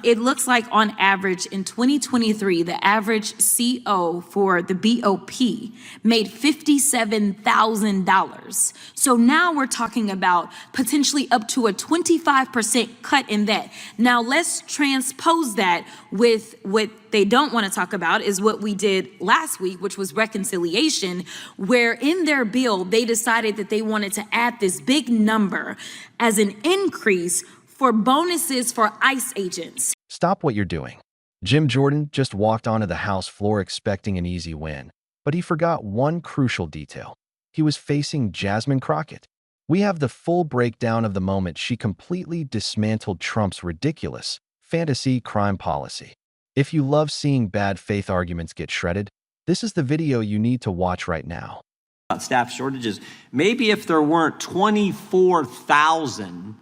It looks like on average in 2023, the average CO for the BOP made $57,000. So now we're talking about potentially up to a 25% cut in that. Now let's transpose that with what they don't want to talk about is what we did last week, which was reconciliation, where in their bill, they decided that they wanted to add this big number as an increase for bonuses for ICE agents. Stop what you're doing. Jim Jordan just walked onto the House floor expecting an easy win, but he forgot one crucial detail. He was facing Jasmine Crockett. We have the full breakdown of the moment she completely dismantled Trump's ridiculous fantasy crime policy. If you love seeing bad faith arguments get shredded, this is the video you need to watch right now. Staff shortages. Maybe if there weren't 24,000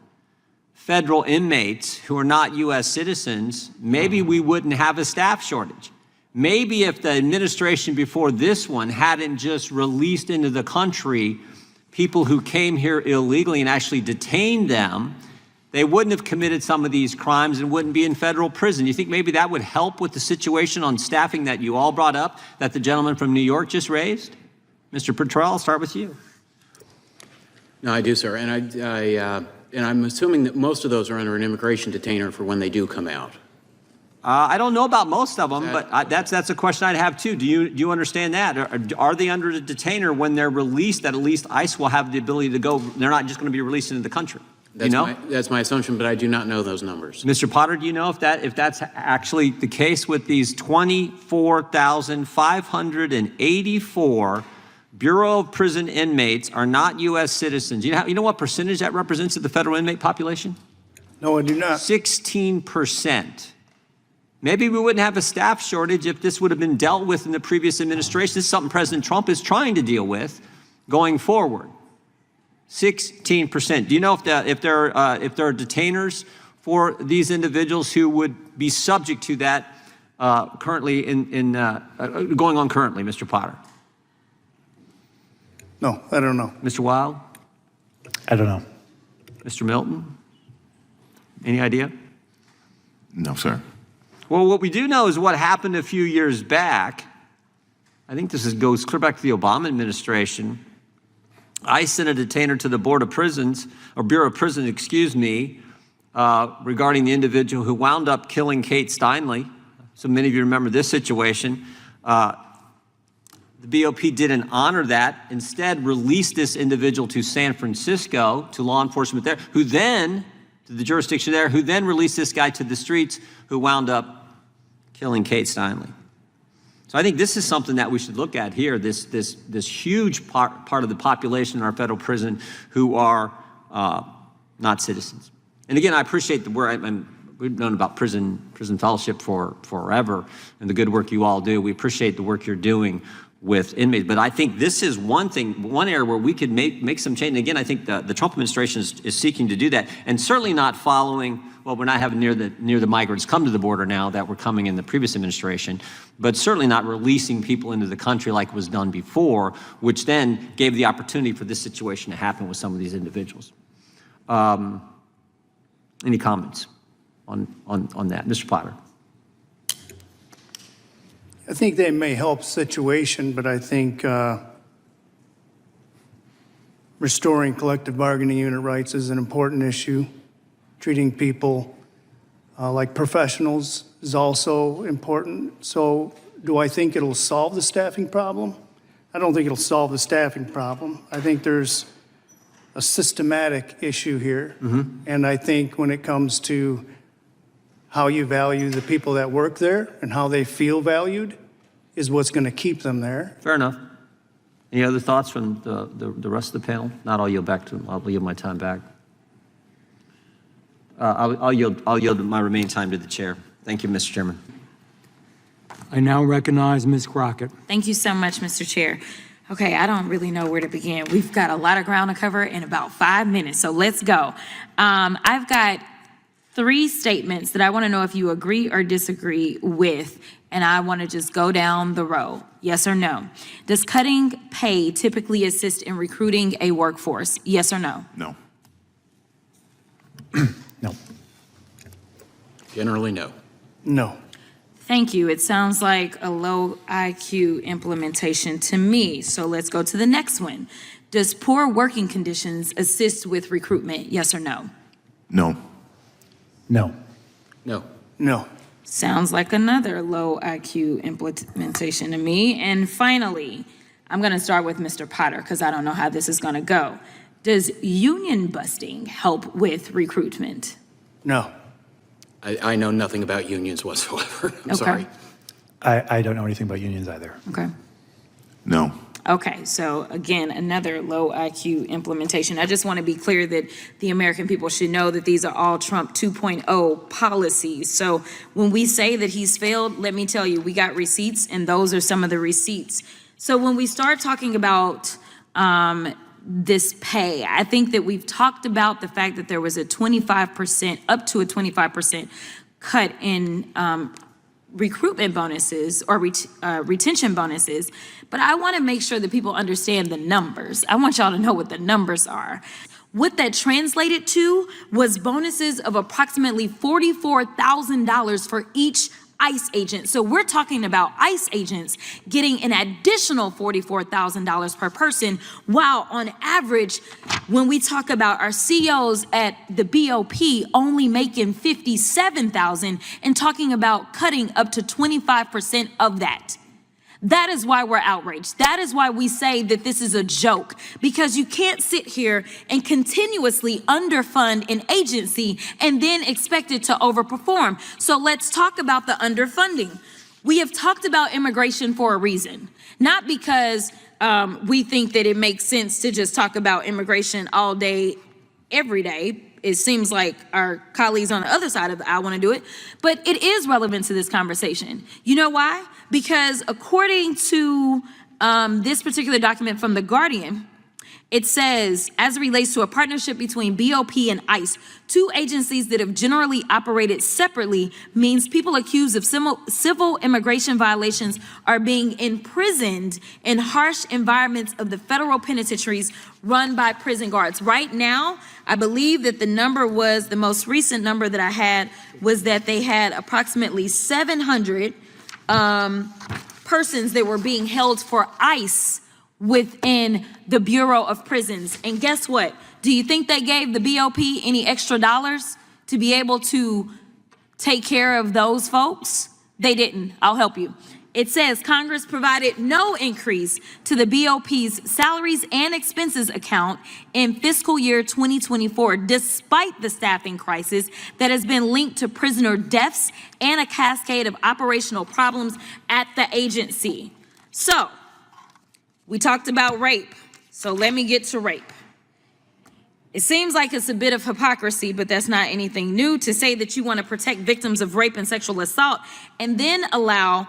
federal inmates who are not U.S. citizens, maybe we wouldn't have a staff shortage. Maybe if the administration before this one hadn't just released into the country people who came here illegally and actually detained them, they wouldn't have committed some of these crimes and wouldn't be in federal prison. You think maybe that would help with the situation on staffing that you all brought up, that the gentleman from New York just raised? Mr. Petrell, I'll start with you. No, I do, sir. And I'm assuming that most of those are under an immigration detainer for when they do come out. I don't know about most of them, but that's a question I'd have too. Do you understand that? Are they under a detainer when they're released, that at least ICE will have the ability to go? They're not just going to be released into the country. That's my assumption, but I do not know those numbers. Mr. Potter, do you know if that's actually the case with these 24,584 Bureau of Prison inmates are not U.S. citizens? You know what percentage that represents of the federal inmate population? No, I do not. 16%. Maybe we wouldn't have a staff shortage if this would have been dealt with in the previous administration. This is something President Trump is trying to deal with going forward. 16%. Do you know if there are detainers for these individuals who would be subject to that currently going on currently, Mr. Potter? No, I don't know. Mr. Wild? I don't know. Mr. Milton? Any idea? No, sir. Well, what we do know is what happened a few years back. I think this goes clear back to the Obama administration. I sent a detainer to the Board of Prisons, or Bureau of Prisons, excuse me, regarding the individual who wound up killing Kate Steinle. So many of you remember this situation. The BOP didn't honor that, instead released this individual to San Francisco, to law enforcement there, who then, to the jurisdiction there, who then released this guy to the streets, who wound up killing Kate Steinle. So I think this is something that we should look at here, this huge part of the population in our federal prison who are not citizens. And again, I appreciate the work. We've known about prison fellowship for forever and the good work you all do. We appreciate the work you're doing with inmates. But I think this is one area where we could make some change. And again, I think the Trump administration is seeking to do that, and certainly not following, well, we're not having near the migrants come to the border now that were coming in the previous administration, but certainly not releasing people into the country like was done before, which then gave the opportunity for this situation to happen with some of these individuals. Any comments on that? Mr. Potter. I think they may help situation, but I think restoring collective bargaining unit rights is an important issue. Treating people like professionals is also important. So do I think it'll solve the staffing problem? I don't think it'll solve the staffing problem. I think there's a systematic issue here. Mm-hmm. And I think when it comes to how you value the people that work there and how they feel valued is what's going to keep them there. Fair enough. Any other thoughts from the rest of the panel? Not, I'll yield my time back. I'll yield my remaining time to the chair. Thank you, Mr. Chairman. I now recognize Ms. Crockett. Thank you so much, Mr. Chair. Okay, I don't really know where to begin. We've got a lot of ground to cover in about 5 minutes, so let's go. I've got 3 statements that I want to know if you agree or disagree with, and I want to just go down the row. Yes or no? Does cutting pay typically assist in recruiting a workforce? Yes or no? No. No. Generally, no. No. Thank you. It sounds like a low IQ implementation to me. So let's go to the next one. Does poor working conditions assist with recruitment? Yes or no? No. No. No. No. Sounds like another low IQ implementation to me. And finally, I'm going to start with Mr. Potter because I don't know how this is going to go. Does union busting help with recruitment? No. I know nothing about unions whatsoever. I'm Okay. sorry. I don't know anything about unions either. Okay. No. Okay, so again, another low IQ implementation. I just want to be clear that the American people should know that these are all Trump 2.0 policies. So when we say that he's failed, let me tell you, we got receipts, and those are some of the receipts. So when we start talking about this pay, I think that we've talked about the fact that there was a 25%, up to a 25% cut in recruitment bonuses or retention bonuses, but I want to make sure that people understand the numbers. I want y'all to know what the numbers are. What that translated to was bonuses of approximately $44,000 for each ICE agent. So we're talking about ICE agents getting an additional $44,000 per person, while on average, when we talk about our COs at the BOP only making $57,000 and talking about cutting up to 25% of that. That is why we're outraged. That is why we say that this is a joke, because you can't sit here and continuously underfund an agency and then expect it to overperform. So let's talk about the underfunding. We have talked about immigration for a reason, not because we think that it makes sense to just talk about immigration all day, every day. It seems like our colleagues on the other side of the aisle want to do it, but it is relevant to this conversation. You know why? Because according to this particular document from The Guardian, it says, as it relates to a partnership between BOP and ICE, two agencies that have generally operated separately, means people accused of civil immigration violations are being imprisoned in harsh environments of the federal penitentiaries run by prison guards. Right now, I believe that the number was, the most recent number that I had was that they had approximately 700 persons that were being held for ICE within the Bureau of Prisons. And guess what? Do you think they gave the BOP any extra dollars to be able to take care of those folks? They didn't. I'll help you. It says Congress provided no increase to the BOP's salaries and expenses account in fiscal year 2024, despite the staffing crisis that has been linked to prisoner deaths and a cascade of operational problems at the agency. So, we talked about rape, so let me get to rape. It seems like it's a bit of hypocrisy, but that's not anything new, to say that you want to protect victims of rape and sexual assault and then allow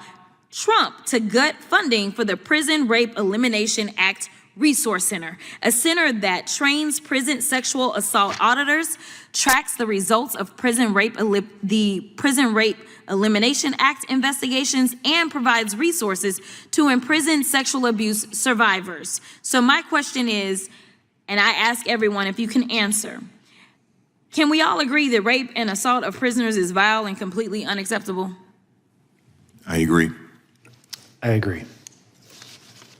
Trump to gut funding for the Prison Rape Elimination Act Resource Center, a center that trains prison sexual assault auditors, tracks the results of the Prison Rape Elimination Act investigations, and provides resources to imprisoned sexual abuse survivors. So my question is, and I ask everyone if you can answer, can we all agree that rape and assault of prisoners is vile and completely unacceptable? I agree. I agree.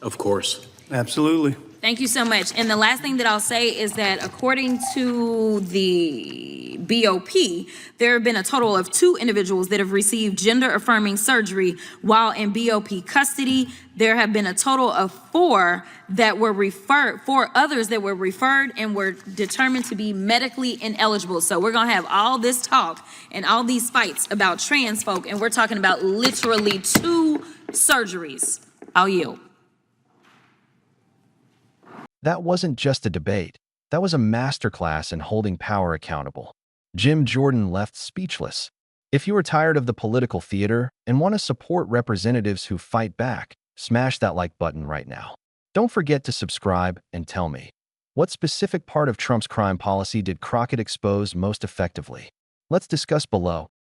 Of course. Absolutely. Thank you so much. And the last thing that I'll say is that according to the BOP, there have been a total of 2 individuals that have received gender-affirming surgery while in BOP custody. There have been a total of 4 that were referred, 4 others that were referred and were determined to be medically ineligible. So we're gonna have all this talk and all these fights about trans folk, and we're talking about literally 2 surgeries. I'll yield. That wasn't just a debate. That was a masterclass in holding power accountable. Jim Jordan left speechless. If you are tired of the political theater and want to support representatives who fight back, smash that like button right now. Don't forget to subscribe and tell me, what specific part of Trump's crime policy did Crockett expose most effectively? Let's discuss below.